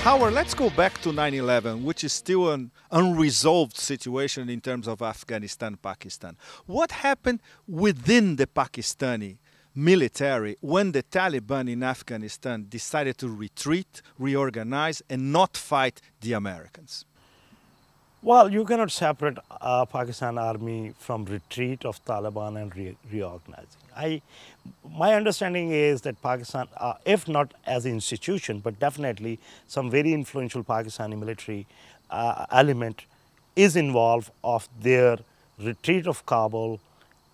Khawar, let's go back to 9/11, which is still an unresolved situation in terms of Afghanistan, Pakistan. What happened within the Pakistani military when the Taliban in Afghanistan decided to retreat, reorganize, and not fight the Americans? Well, you cannot separate Pakistan army from retreat of Taliban and reorganizing. My understanding is that Pakistan, if not as an institution, but definitely some very influential Pakistani military element is involved of their retreat of Kabul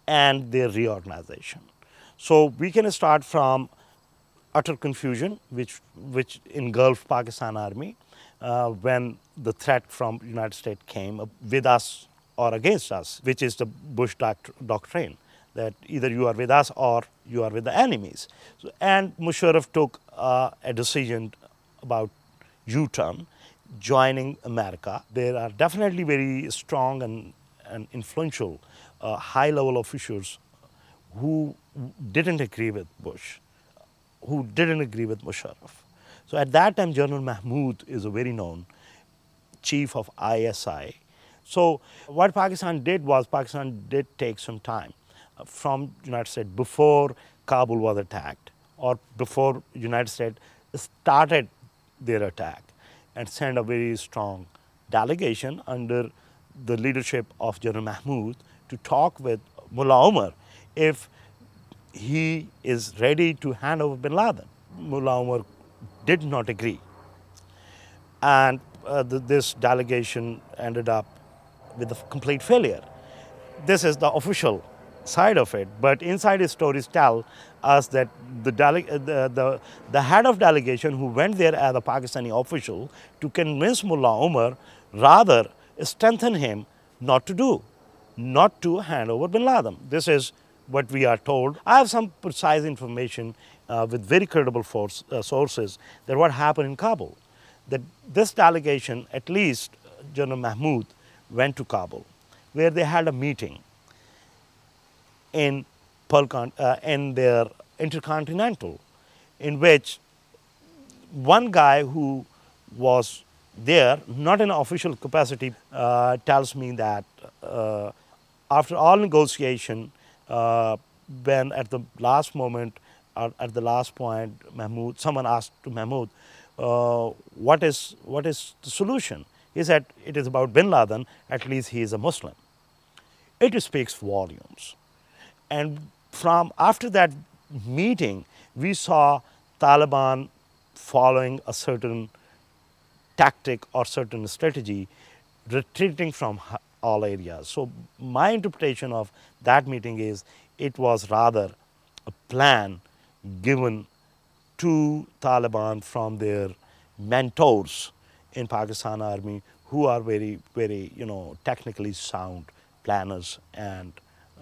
and their reorganization. So we can start from utter confusion, which engulfed Pakistan army when the threat from United States came with us or against us, which is the Bush doctrine, that either you are with us or you are with the enemies. So, and Musharraf took a decision about U-turn, joining America. There are definitely very strong and influential high-level officials who didn't agree with Bush, who didn't agree with Musharraf. So at that time, General Mahmood is a very known chief of ISI. So what Pakistan did was, Pakistan did take some time from United States before Kabul was attacked or before United States started their attack, and sent a very strong delegation under the leadership of General Mahmood to talk with Mullah Omar if he is ready to hand over bin Laden. Mullah Omar did not agree, and this delegation ended up with a complete failure. This is the official side of it, but inside stories tell us that the head of delegation who went there as a Pakistani official to convince Mullah Omar, rather strengthen him not to hand over bin Laden. This is what we are told. I have some precise information with very credible sources that what happened in Kabul. That this delegation, at least General Mahmood, went to Kabul, where they had a meeting in their intercontinental, in which one guy who was there, not in official capacity, tells me that after all negotiation, when at the last moment, at the last point, someone asked to Mahmood, what is the solution? He said, it is about bin Laden, at least he is a Muslim. It speaks volumes. And from after that meeting, we saw Taliban following a certain tactic or certain strategy, retreating from all areas. So my interpretation of that meeting is it was rather a plan given to Taliban from their mentors in Pakistan army, who are very, very, technically sound planners and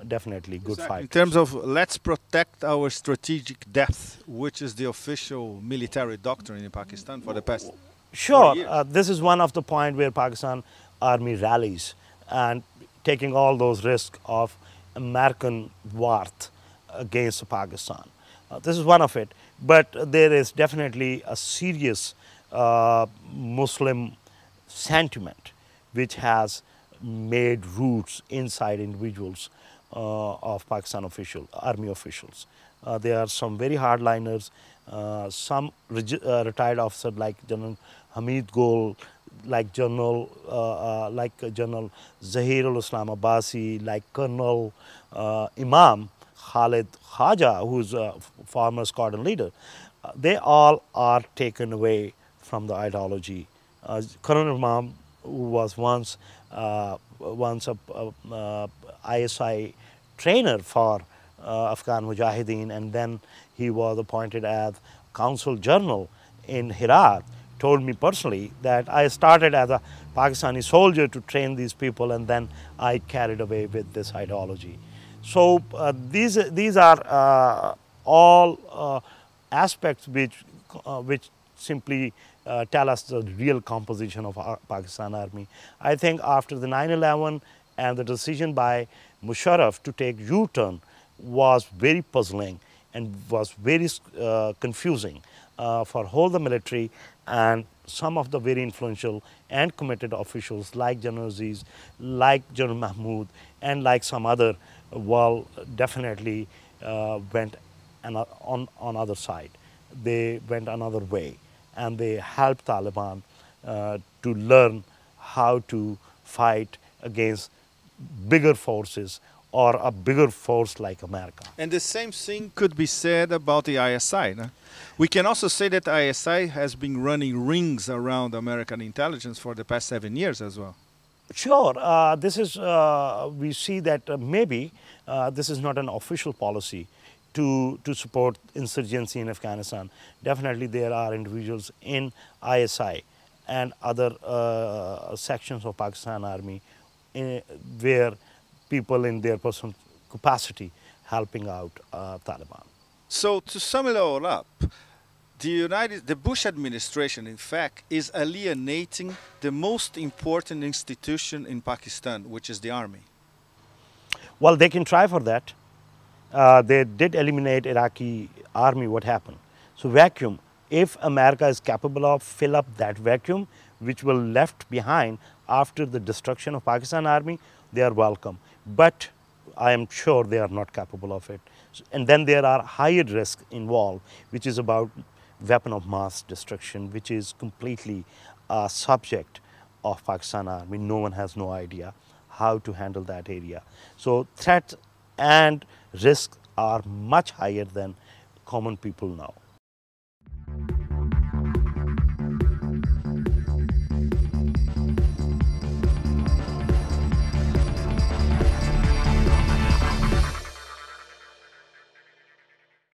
definitely good fighters. In terms of let's protect our strategic depth, which is the official military doctrine in Pakistan for the past 40 years. This is one of the points where Pakistan army rallies and taking all those risks of American worth against Pakistan. This is one of it, but there is definitely a serious Muslim sentiment which has made roots inside individuals of Pakistan army officials. There are some very hardliners, some retired officers like General Hamid Gol, like General Zahir al-Islam Abbasi, like Colonel Imam Khalid Khaja, who's a former squadron leader. They all are taken away from the ideology. Colonel Imam, who was once a ISI trainer for Afghan Mujahideen, and then he was appointed as Consul General in Herat, told me personally that I started as a Pakistani soldier to train these people, and then I carried away with this ideology. So these are all aspects which simply tell us the real composition of our Pakistan army. I think after the 9/11 and the decision by Musharraf to take U-turn was very puzzling and was very confusing for whole the military and some of the very influential and committed officials like General Aziz, like General Mahmoud, and like some other, well, definitely went on other side. They went another way, and they helped Taliban to learn how to fight against bigger forces or a bigger force like America. And the same thing could be said about the ISI. No? We can also say that ISI has been running rings around American intelligence for the past 7 years as well. Sure, this is, we see that maybe this is not an official policy to support insurgency in Afghanistan. Definitely there are individuals in ISI and other sections of Pakistan Army where people in their personal capacity helping out Taliban. So to sum it all up, the Bush administration, in fact, is alienating the most important institution in Pakistan, which is the army. Well, they can try for that. They did eliminate Iraqi army. What happened? So vacuum. If America is capable of fill up that vacuum, which will left behind after the destruction of Pakistan army, they are welcome. But I am sure they are not capable of it. And then there are higher risks involved, which is about weapon of mass destruction, which is completely a subject of Pakistan army. No one has no idea how to handle that area. So threats and risks are much higher than common people know.